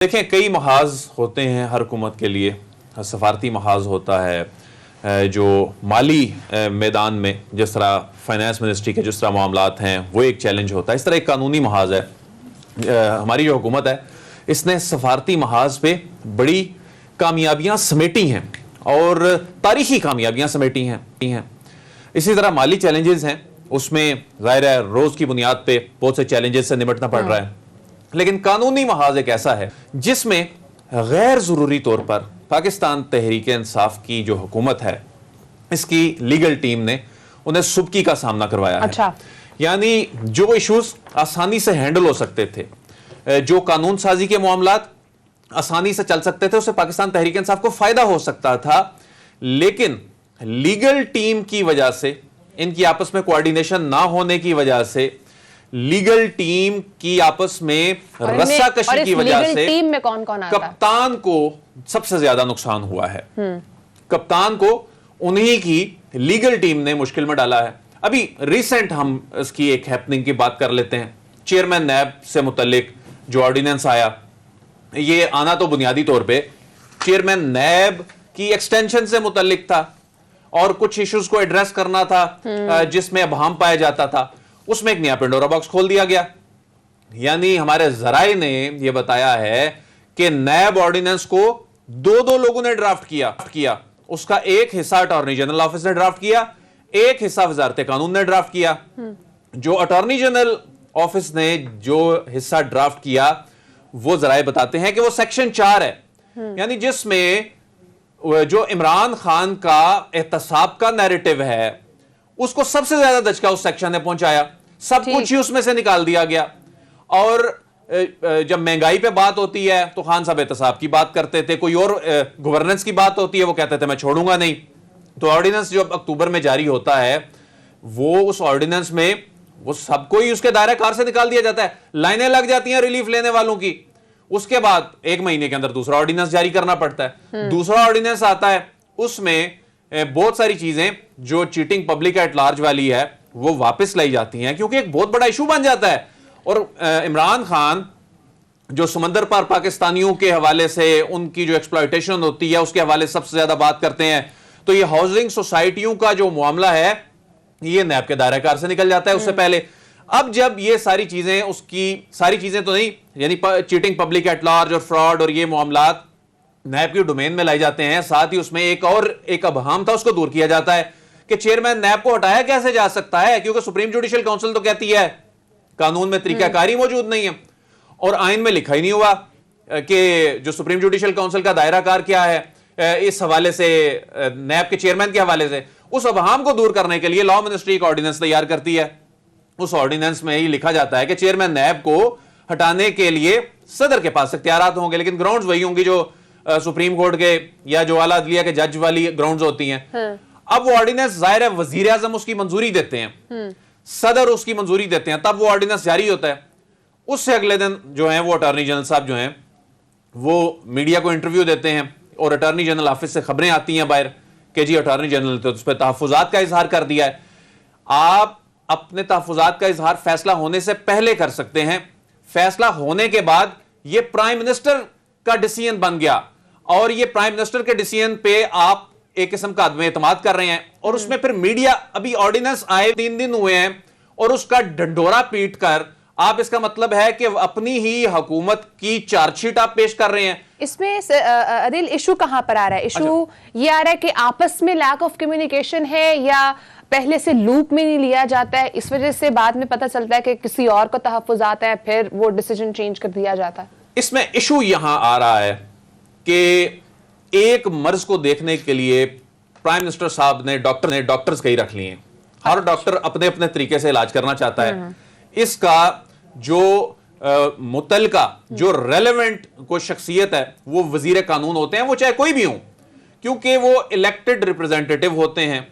देखें, कई महाज होते हैं हर हुकूमत के लिए। सफारती महाज होता है जो माली मैदान में, जिस तरह फाइनेंस मिनिस्ट्री के जिस तरह मामलात हैं वो एक चैलेंज होता है। इस तरह एक कानूनी महाज है। हमारी जो हुकूमत है इसने सफारती महाज पे बड़ी कामयाबियां समेटी हैं और तारीखी कामयाबियां समेटी हैं। इसी तरह माली चैलेंजेस हैं, उसमें ज़ाहिर है रोज़ की बुनियाद पे बहुत से चैलेंजेस से निपटना पड़ रहा है। लेकिन कानूनी महाज एक ऐसा है जिसमें गैर ज़रूरी तौर पर पाकिस्तान तहरीक इंसाफ की जो हुकूमत है इसकी लीगल टीम ने उन्हें सुबकी का सामना करवाया है। यानी जो इश्यूज आसानी से हैंडल हो सकते थे, जो कानून साजी के मामलात आसानी से चल सकते थे, उससे पाकिस्तान तहरीक इंसाफ को फायदा हो सकता था। लेकिन लीगल टीम की वजह से, इनकी आपस में कोऑर्डिनेशन ना होने की वजह से, लीगल टीम की आपस में रस्साकशी की वजह से टीम में कौन-कौन आता है? कप्तान को सबसे ज्यादा नुकसान हुआ है। कप्तान को उन्हीं की लीगल टीम ने मुश्किल में डाला है। अभी रिसेंट हम इसकी एक हैपनिंग की बात कर लेते हैं। चेयरमैन नैब से मुतल्लिक जो ऑर्डिनेंस आया, ये आना तो बुनियादी तौर पे चेयरमैन नैब की एक्सटेंशन से मुतल्लिक था और कुछ इश्यूज को एड्रेस करना था जिसमें अभाम पाया जाता था। उसमें एक नया पेंडोरा बॉक्स खोल दिया गया। यानी हमारे जराए ने यह बताया है कि नैब ऑर्डिनेंस को दो लोगों ने ड्राफ्ट किया। उसका एक हिस्सा अटॉर्नी जनरल ऑफिस ने ड्राफ्ट किया, एक हिस्सा वजारत कानून ने ड्राफ्ट किया। जो अटॉर्नी जनरल ऑफिस ने जो हिस्सा ड्राफ्ट किया वो जराए बताते हैं कि वो सेक्शन 4 है, यानी जिसमें जो इमरान खान का एहतसाब का नैरेटिव है उसको सबसे ज्यादा दचका उस सेक्शन ने पहुंचाया। सब कुछ ही उसमें से निकाल दिया गया। और जब महंगाई पे बात होती है तो खान साहब एहतसाब की बात करते थे, कोई और गवर्नेंस की बात होती है वो कहते थे मैं छोड़ूंगा नहीं। तो ऑर्डिनेंस जो अक्टूबर में जारी होता है वो उस ऑर्डिनेंस में वो सबको ही उसके दायरा कार से निकाल दिया जाता है। लाइनें लग जाती हैं रिलीफ लेने वालों की। उसके बाद एक महीने के अंदर दूसरा ऑर्डिनेंस जारी करना पड़ता है। दूसरा ऑर्डिनेंस आता है, उसमें बहुत सारी चीजें जो चीटिंग पब्लिक एट लार्ज वाली है वो वापस लाई जाती हैं, क्योंकि एक बहुत बड़ा इशू बन जाता है। और इमरान खान जो समंदर पार पाकिस्तानियों के हवाले से उनकी जो एक्सप्लॉयटेशन होती है उसके हवाले से सबसे ज्यादा बात करते हैं। तो ये हाउसिंग सोसाइटियों का जो मामला है ये नैब के दायरा कार से निकल जाता है उससे पहले। अब जब ये सारी चीजें, उसकी सारी चेजें तो नहीं, यानी चीटिंग पब्लिक एट लार्ज और फ्रॉड और ये मामलात नैब की डोमेन में लाई जाते हैं, साथ ही उसमें एक अबहाम था उसको दूर किया जाता है कि चेयरमैन नैब को हटाया कैसे जा सकता है, क्योंकि सुप्रीम जुडिशियल काउंसिल तो कहती है कानून में तरीकाकारी मौजूद नहीं है और आइन में लिखा ही नहीं हुआ कि जो सुप्रीम जुडिशियल काउंसिल का दायरा कार क्या है। इस हवाले से नैब के चेयरमैन के हवाले से उस अबहाम को दूर करने के लिए लॉ मिनिस्ट्री एक ऑर्डिनेंस तैयार करती है। उस ऑर्डिनेंस में ही लिखा जाता है कि चेयरमैन नैब को हटाने के लिए सदर के पास इख्तियारात होंगे, लेकिन ग्राउंड्स वही होंगी जो सुप्रीम कोर्ट के या जो आला अदलिया के जज वाली ग्राउंड्स होती हैं। अब वो ऑर्डिनेंस जाहिर है वजीर आजम उसकी मंजूरी देते हैं, सदर उसकी मंजूरी देते हैं, तब वो ऑर्डिनेंस जारी होता है। उससे अगले दिन जो है वो अटॉर्नी जनरल साहब जो हैं वो मीडिया को इंटरव्यू देते हैं और अटॉर्नी जनरल ऑफिस से खबरें आती हैं बाहर कि जी अटॉर्नी जनरल ने तो उस पर तहफुजात का इजहार कर दिया है। आप अपने तहफुजात का इजहार फैसला होने से पहले कर सकते हैं, फैसला होने के बाद ये प्राइम मिनिस्टर का डिसीजन बन गया और ये प्राइम मिनिस्टर के डिसीजन पे आप एक किस्म का आदमी एतमाद कर रहे हैं। और उसमें फिर मीडिया, अभी ऑर्डिनेंस आए 3 दिन हुए हैं और उसका ढंढोरा पीट कर आप, इसका मतलब है कि अपनी ही हुकूमत की चार्जशीट आप पेश कर रहे हैं। इसमें अदिल इशू कहां पर आ रहा है? इशू ये आ रहा है कि आपस में लैक ऑफ कम्युनिकेशन है या पहले से लूप में नहीं लिया जाता है, इस वजह से बाद में पता चलता है कि किसी और को तहफ्फुज़ात है, फिर वो डिसीजन चेंज कर दिया जाता है। इसमें इशू यहां आ रहा है कि एक मर्ज को देखने के लिए प्राइम मिनिस्टर साहब ने डॉक्टर्स कई रख लिए हैं। हर डॉक्टर अपने अपने तरीके से इलाज करना चाहता है। इसका जो मुतलका जो रेलेवेंट कोई शख्सियत है वो वजीर कानून होते हैं, वो चाहे कोई भी हो, क्योंकि वो इलेक्टेड रिप्रेजेंटेटिव होते हैं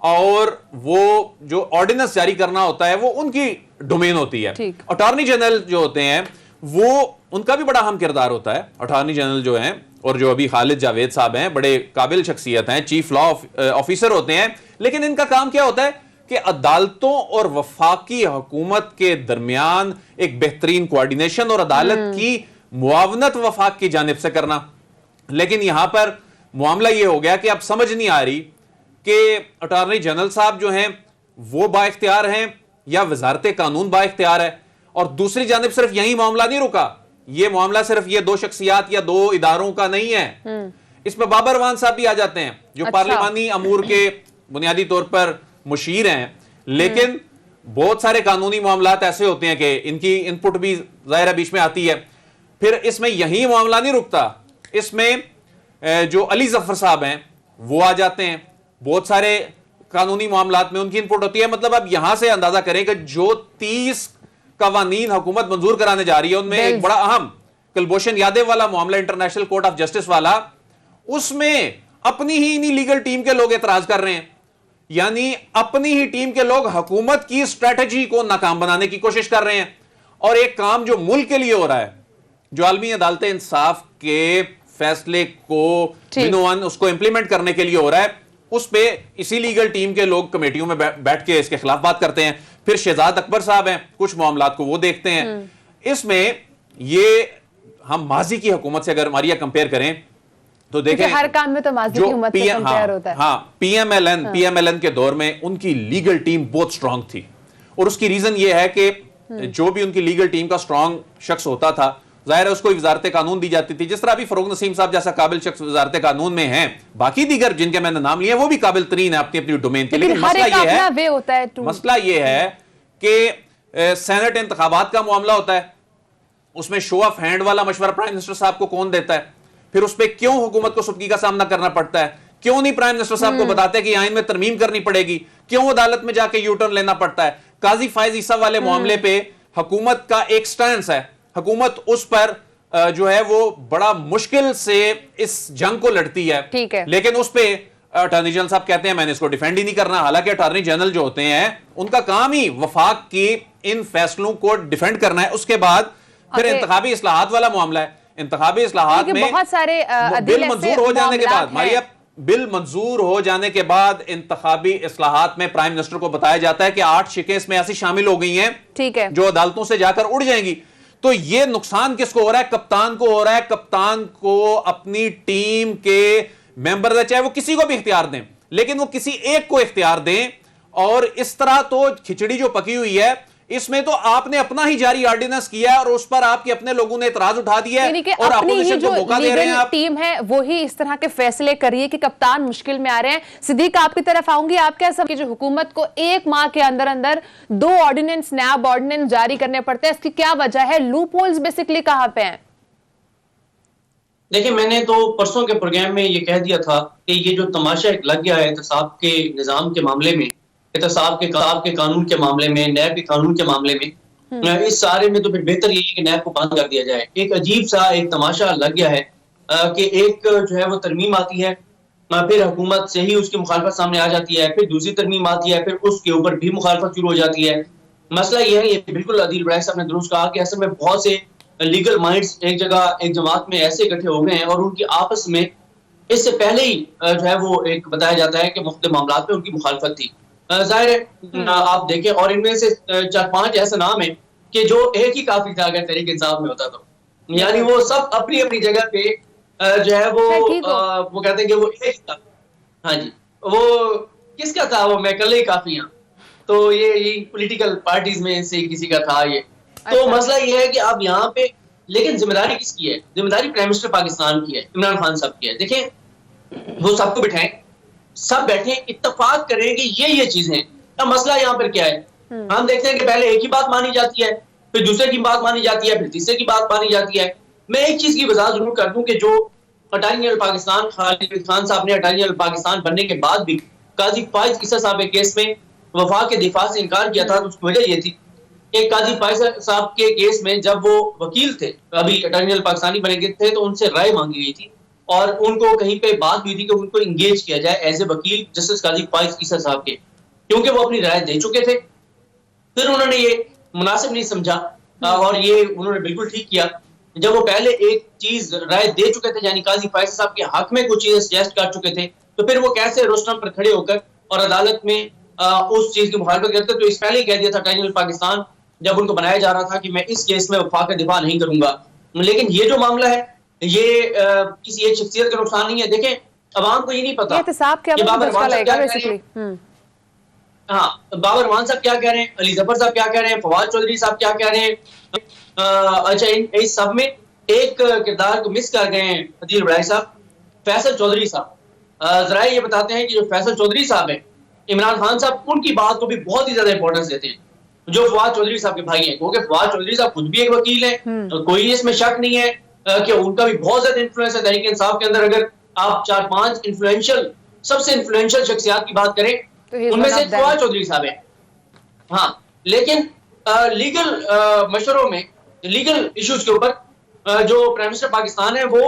और वो जो ऑर्डिनेंस जारी करना होता है वो उनकी डोमेन होती है। अटॉर्नी जनरल जो होते हैं वो, उनका भी बड़ा अहम किरदार होता है। अटॉर्नी जनरल जो हैं और जो अभी खालिद जावेद साहब हैं बड़े काबिल शख्सियत हैं, चीफ लॉ ऑफिसर होते हैं, लेकिन इनका काम क्या होता है कि अदालतों और वफाकी हुकूमत के दरमियान एक बेहतरीन कोऑर्डिनेशन और अदालत की मुआवनत वफाक की जानिब से करना। लेकिन यहां पर मामला यह हो गया कि अब समझ नहीं आ रही कि अटॉर्नी जनरल साहब जो हैं वो बाइख्तियार हैं या वजारत कानून बाइख्तियार है। और दूसरी जानिब सिर्फ यही मामला नहीं रुका, यह मामला सिर्फ ये दो शख्सियात या दो इदारों का नहीं है, इसमें बाबर अवान साहब भी आ जाते हैं जो अच्छा। पार्लिमानी अमूर के बुनियादी तौर पर मुशीर हैं। लेकिन बहुत सारे कानूनी मामलात ऐसे होते हैं कि इनकी इनपुट भी जाहिर बीच में आती है। फिर इसमें यही मामला नहीं रुकता, इसमें जो अली जफर साहब हैं वो आ जाते हैं, बहुत सारे कानूनी मामलात में उनकी इनपुट होती है। मतलब अब यहां से अंदाजा करें कि जो 30 कवानीन हुकूमत मंजूर कराने जा रही है उनमें एक बड़ा अहम कुलभूषण यादव वाला मामला, इंटरनेशनल कोर्ट ऑफ जस्टिस वाला, उसमें अपनी ही इन्हीं लीगल टीम के लोग एतराज कर रहे हैं। यानी अपनी ही टीम के लोग हुकूमत की स्ट्रेटजी को नाकाम बनाने की कोशिश कर रहे हैं। और एक काम जो मुल्क के लिए हो रहा है, जो आलमी अदालत इंसाफ के फैसले को बिनोअन उसको इंप्लीमेंट करने के लिए हो रहा है, उस पे इसी लीगल टीम के लोग कमेटियों में बैठ के इसके खिलाफ बात करते हैं। फिर शहजाद अकबर साहब हैं, कुछ मामलात को वो देखते हैं। इसमें ये हम माजी की हुकूमत से अगर मारिया कंपेयर करें तो देखें हर काम में तो माजी की हुकूमत से कंपेयर होता है। हाँ, पीएमएलएन के दौर में उनकी लीगल टीम बहुत स्ट्रांग थी। और उसकी रीजन ये है कि जो भी उनकी लीगल टीम का स्ट्रांग शख्स होता था, जाहिर है उसको वजारत कानून दी जाती थी। जिस तरह अभी फरूक नसीम साहब जैसा काबिल शख्स वजारत कानून में हैं, बाकी दीगर जिनके मैंने नाम लिए वो भी काबिल तरीन है अपनी अपनी डोमेन के। लेकिन मसला ये है कि सेनेट इंतखाबात का मामला होता है, उसमें शो ऑफ हैंड वाला मशवरा प्राइम मिनिस्टर साहब को कौन देता है? फिर उस पर क्यों हुकूमत को सुबकी का सामना करना पड़ता है? क्यों नहीं प्राइम मिनिस्टर साहब को बताते कि आइन में तरमीम करनी पड़ेगी? क्यों अदालत में जाके यू टर्न लेना पड़ता है? काजी फायज ईसा वाले मामले पे हुकूमत का एक स्टैंस है, हुकूमत उस पर जो है वो बड़ा मुश्किल से इस जंग को लड़ती है। ठीक है। लेकिन उस पे अटॉर्नी जनरल साहब कहते हैं मैंने इसको डिफेंड ही नहीं करना। हालांकि अटॉर्नी जनरल जो होते हैं उनका काम ही वफाक की इन फैसलों को डिफेंड करना है। उसके बाद फिर इंतखाबी इस्लाहात वाला मामला है। इंतखाबी इस्लाहात में बहुत सारे बिल मंजूर हो जाने के बाद, मारिया, बिल मंजूर हो जाने के बाद इंतखाबी इस्लाहात में प्राइम मिनिस्टर को बताया जाता है कि 8 शिकें इसमें ऐसी शामिल हो गई हैं, ठीक है, जो अदालतों से जाकर उड़ जाएंगी। तो ये नुकसान किसको हो रहा है? कप्तान को हो रहा है। कप्तान को अपनी टीम के मेंबर, चाहे वो किसी को भी इख्तियार दें, लेकिन वो किसी एक को इख्तियार दें। और इस तरह तो खिचड़ी जो पकी हुई है, इसमें तो आपने अपना ही जारी ऑर्डिनेंस किया है और उस पर आपके अपने लोगों ने इतराज उठा दिया है और अपोजिशन को मौका दे रहे हैं। आप टीम है वो ही इस तरह के फैसले कर रही है कि कप्तान मुश्किल में आ रहे हैं। सिद्दीक, आपकी तरफ आऊंगी। आप क्या समझ कि जो हुकूमत को 1 माह के अंदर अंदर 2 ऑर्डिनेंस, नैब ऑर्डिनेंस जारी करने पड़ते हैं, इसकी क्या वजह है? लूप होल्स बेसिकली कहां पे हैं? देखिए, मैंने तो परसों के प्रोग्राम में ये कह दिया था कि ये जो तमाशा एक लग गया है एहतसाब के निजाम के मामले में, एहतसाब के कानून के मामले में, नैब के कानून के मामले में, इस सारे में तो फिर बेहतर यही है कि नैब को बंद कर दिया जाए। एक अजीब सा एक तमाशा लग गया है कि एक जो है वो तरमीम आती है, फिर हुकूमत से ही उसकी मुखालफत सामने आ जाती है, फिर दूसरी तरमीम आती है, फिर उसके ऊपर भी मुखालफत शुरू हो जाती है। मसला ये है, ये बिल्कुल अदील बड़ाई साहब ने दुरुस्त कहा कि असल में बहुत से लीगल माइंड्स एक जगह एक जमात में ऐसे इकट्ठे हो गए हैं और उनकी आपस में इससे पहले ही जो है वो एक बताया जाता है कि मुख्तलिफ मामलात में उनकी मुखालफत थी। जाहिर है आप देखें, और इनमें से 4-5 ऐसे नाम है कि जो एक ही काफी था अगर तहरीक इंसाफ में होता तो, यानी वो सब अपनी अपनी जगह पे जो है वो कहते हैं कि वो एक था। हाँ जी, वो किसका था? वो मैं कल ही काफी हूँ, तो ये पॉलिटिकल पार्टीज में से किसी का था ये। तो मसला ये है कि अब यहाँ पे, लेकिन जिम्मेदारी किसकी है? जिम्मेदारी प्राइम मिनिस्टर पाकिस्तान की है, इमरान खान साहब की है। देखें, वो सबको बिठाएं, सब बैठे इत्तेफाक करें कि ये चीजें हैं। अब मसला यहाँ पर क्या है? हम देखते हैं कि पहले एक ही बात मानी जाती है, फिर दूसरे की बात मानी जाती है, फिर तीसरे की बात मानी जाती है। मैं एक चीज की वजाहत जरूर कर दूं कि जो अटॉर्नी जनरल पाकिस्तान खान साहब ने अटॉर्नी जनरल पाकिस्तान बनने के बाद भी काजी फायज ईसा साहब के केस में वफा के दिफा से इनकार किया था, तो उसकी वजह ये थी कि काजी फायज साहब के केस में जब वो वकील थे, अभी अटॉर्नी जनरल पाकिस्तानी बने थे, तो उनसे राय मांगी गई थी और उनको कहीं पे बात हुई थी कि उनको इंगेज किया जाए एज ए वकील जस्टिस काजी फायज ईसा साहब के, क्योंकि वो अपनी राय दे चुके थे। फिर उन्होंने ये मुनासिब नहीं समझा और ये उन्होंने बिल्कुल ठीक किया। जब वो पहले एक चीज राय दे चुके थे, यानी काजी फायज साहब के हक में कुछ चीजें सजेस्ट कर चुके थे, तो फिर वो कैसे रोस्टम पर खड़े होकर और अदालत में उस चीज की मुखालफत करते? तो इस पहले ही कह दिया था अटॉर्नी जनरल पाकिस्तान, जब उनको बनाया जा रहा था कि मैं इस केस में वफा का दिफा नहीं करूंगा, लेकिन ये जो मामला है ये किसी एक शख्सियत का नुकसान नहीं है। देखें, अवाम को ये नहीं पता एहतसाब के कि अमल को बाबर धक्का मान साहब लगेगा क्या कह रहे बेसिकली। हैं। हाँ, बाबर मान साहब क्या कह रहे हैं, अली जफर साहब क्या कह रहे हैं, फवाद चौधरी साहब क्या कह रहे हैं। अच्छा, इस सब में एक किरदार को मिस कर गए हैं अदील बड़ाई साहब, फैसल चौधरी साहब। जरा ये बताते हैं कि जो फैसल चौधरी साहब है, इमरान खान साहब उनकी बात को भी बहुत ही ज्यादा इंपॉर्टेंस देते हैं, जो फवाद चौधरी साहब के भाई हैं, क्योंकि फवाद चौधरी साहब खुद भी एक वकील है। तो कोई इसमें शक नहीं है कि उनका भी बहुत ज्यादा इन्फ्लुएंस है तहरीक इंसाफ के अंदर। अगर आप 4-5 इन्फ्लुएंशियल, सबसे इन्फ्लुएंशियल शख्सियात की बात करें तो उनमें से फवाद चौधरी साहब है। हाँ, लेकिन लीगल मशवरों में, लीगल इश्यूज के ऊपर जो प्राइम मिनिस्टर पाकिस्तान है वो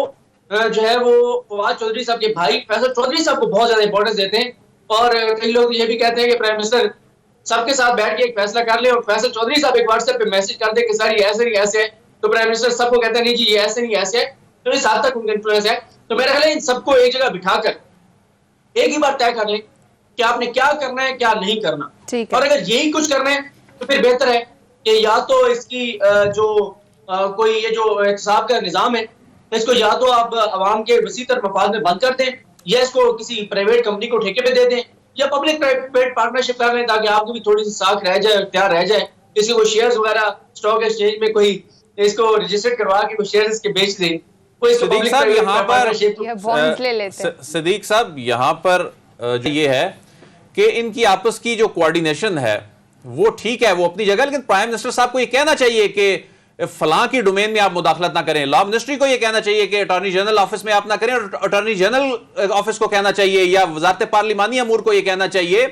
जो है वो फवाद चौधरी साहब के भाई फैसल चौधरी साहब को बहुत ज्यादा इंपॉर्टेंस देते हैं। और कई लोग ये भी कहते हैं कि प्राइम मिनिस्टर सबके साथ बैठ के एक फैसला कर ले और फैसल चौधरी साहब एक व्हाट्सएप पे मैसेज कर दे कि सर ये ऐसे नहीं ऐसे है, तो प्राइम मिनिस्टर सबको कहते हैं नहीं जी ये ऐसे नहीं ऐसे है। तो इस हद तक उनका इन्फ्लुएंस है। तो मेरा ख्याल है इन सबको एक जगह बिठाकर एक ही बार तय कर लें कि आपने क्या करना है क्या नहीं करना। और अगर यही कुछ करना है तो फिर बेहतर है कि या तो इसकी जो कोई ये जो एहतसाब का निजाम है इसको या तो आप अवाम के वसी तर मफाद में बंद कर दें, या इसको किसी प्राइवेट कंपनी को ठेके पे दे दें, या पब्लिक प्राइवेट पार्टनरशिप कर लें ताकि आपको भी थोड़ी सी साख रह जाए, इख्तियार रह जाए। किसी को शेयर्स वगैरह स्टॉक एक्सचेंज में कोई इसको रजिस्टर्ड करवा के कोई शेयर्स इसके बेच दें। सिद्दीक साहब यहाँ पर सिद्दीक साहब यहाँ पर ये है कि इनकी आपस की जो कोऑर्डिनेशन है वो ठीक है, वो अपनी जगह, लेकिन प्राइम मिनिस्टर साहब को ये कहना चाहिए कि फलां की डोमेन में आप मुदाखलत ना करें। लॉ मिनिस्ट्री को ये कहना चाहिए कि अटॉर्नी जनरल ऑफिस में आप ना करें, और अटॉर्नी जनरल ऑफिस को कहना चाहिए, या वजारत पार्लिमानी अमूर को ये कहना चाहिए,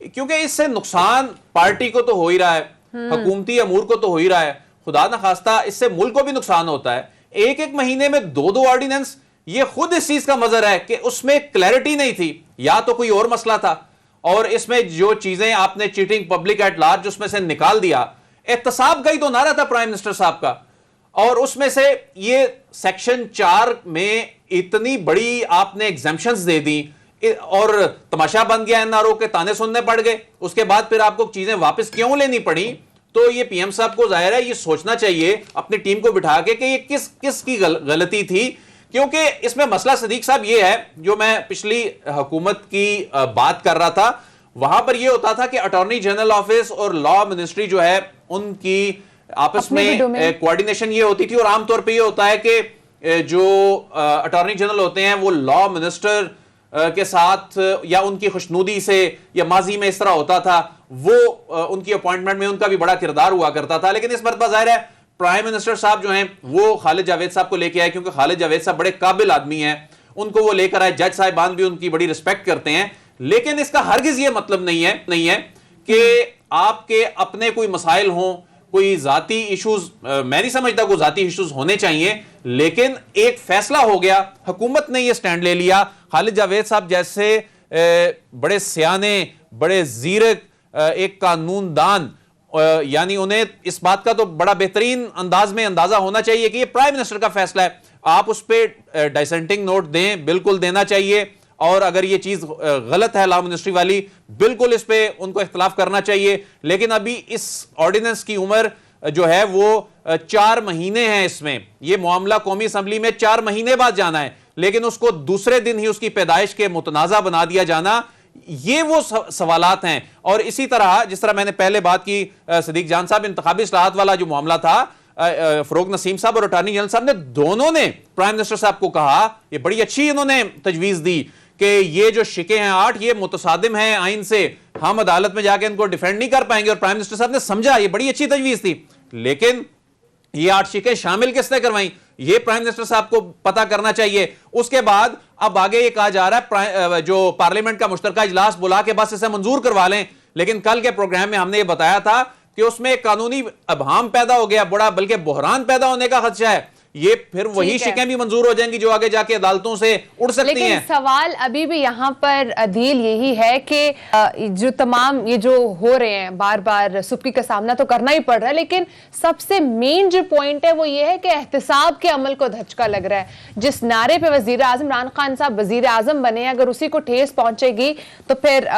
क्योंकि इससे नुकसान पार्टी को तो हो ही रहा है, हुकूमती अमूर को तो हो ही रहा है, खुदा ना खास्ता इससे मुल्क को भी नुकसान होता है। एक एक महीने में 2-2 ऑर्डिनेंस, ये खुद इस चीज का मजर है कि उसमें क्लैरिटी नहीं थी, या तो कोई और मसला था, और इसमें जो चीजें आपने चीटिंग पब्लिक एट लार्ज उसमें से निकाल दिया। एहतसाब का ही तो नारा था प्राइम मिनिस्टर साहब का, और उसमें से ये सेक्शन 4 में इतनी बड़ी आपने एग्जेम्पशंस दे दी और तमाशा बन गया, एनआरओ के ताने सुनने पड़ गए। उसके बाद फिर आपको चीजें वापस क्यों लेनी पड़ी? तो ये पीएम साहब को जाहिर है ये सोचना चाहिए अपनी टीम को बिठा के कि ये किस की गलती थी, क्योंकि इसमें मसला सिद्दीक साहब ये है, जो मैं पिछली हुकूमत की बात कर रहा था वहां पर ये होता था कि अटॉर्नी जनरल ऑफिस और लॉ मिनिस्ट्री जो है उनकी आपस में कोऑर्डिनेशन ये होती थी, और आमतौर पे ये होता है कि जो अटॉर्नी जनरल होते हैं वो लॉ मिनिस्टर के साथ या उनकी खुशनुदी से, या माजी में इस तरह होता था, वो उनकी अपॉइंटमेंट में उनका भी बड़ा किरदार हुआ करता था। लेकिन इस मरतबा जाहिर है प्राइम मिनिस्टर साहब जो हैं वो खालिद जावेद साहब को लेके आए, क्योंकि खालिद जावेद साहब बड़े काबिल आदमी हैं, उनको वो लेकर आए। जज साहिबान भी उनकी बड़ी रिस्पेक्ट करते हैं, लेकिन इसका हरगिज ये मतलब नहीं है कि आपके अपने कोई मसाइल हों, कोई जाती इश्यूज, मैं नहीं समझता कोई जाती इश्यूज होने चाहिए, लेकिन एक फैसला हो गया, हुकूमत ने ये स्टैंड ले लिया। खालिद जावेद साहब जैसे बड़े सियाने, बड़े जीरक, एक कानूनदान, यानी उन्हें इस बात का तो बड़ा बेहतरीन अंदाज में अंदाजा होना चाहिए कि ये प्राइम मिनिस्टर का फैसला है, आप उस पर डिसेंटिंग नोट दें, बिल्कुल देना चाहिए, और अगर ये चीज गलत है लॉ मिनिस्ट्री वाली, बिल्कुल इस पे उनको इख्तिलाफ करना चाहिए। लेकिन अभी इस ऑर्डिनेंस की उम्र जो है वो 4 महीने हैं, इसमें ये मामला कौमी असम्बली में 4 महीने बाद जाना है, लेकिन उसको दूसरे दिन ही उसकी पैदाइश के मुतनाज़ा बना दिया जाना, ये वो सवालात हैं। और इसी तरह जिस तरह मैंने पहले बात की सिद्दीक जान साहब, इंतखाबी इस्लाहत वाला जो मामला था, फरोग नसीम साहब और अटॉर्नी जनरल साहब ने दोनों ने प्राइम मिनिस्टर साहब को कहा, ये बड़ी अच्छी इन्होंने तजवीज दी कि ये जो शिके हैं 8 ये मुतसादिम हैं आइन से, हम अदालत में जाके इनको डिफेंड नहीं कर पाएंगे, और प्राइम मिनिस्टर साहब ने समझा, ये बड़ी अच्छी तजवीज थी। लेकिन ये 8 शिकें शामिल किसने करवाई, ये प्राइम मिनिस्टर साहब को पता करना चाहिए। उसके बाद अब आगे ये कहा जा रहा है जो पार्लियामेंट का मुश्तरका इजलास बुला के बस इसे मंजूर करवा लें, लेकिन कल के प्रोग्राम में हमने ये बताया था कि उसमें एक कानूनी अभाम पैदा हो गया, बड़ा बल्कि बहरान पैदा होने का खदशा है। ये फिर वही शिकें भी मंजूर हो जाएंगी जो आगे जाके अदालतों से उड़ सकती हैं। लेकिन सवाल अभी भी यहाँ पर अदील यही है कि जो तमाम ये जो हो रहे हैं, बार बार सुप्की का सामना तो करना ही पड़ रहा है, लेकिन सबसे मेन जो पॉइंट है वो ये है कि एहतसाब के अमल को धचका लग रहा है। जिस नारे पे वजीर आजम इमरान खान साहब वजीर आजम बने, अगर उसी को ठेस पहुंचेगी तो फिर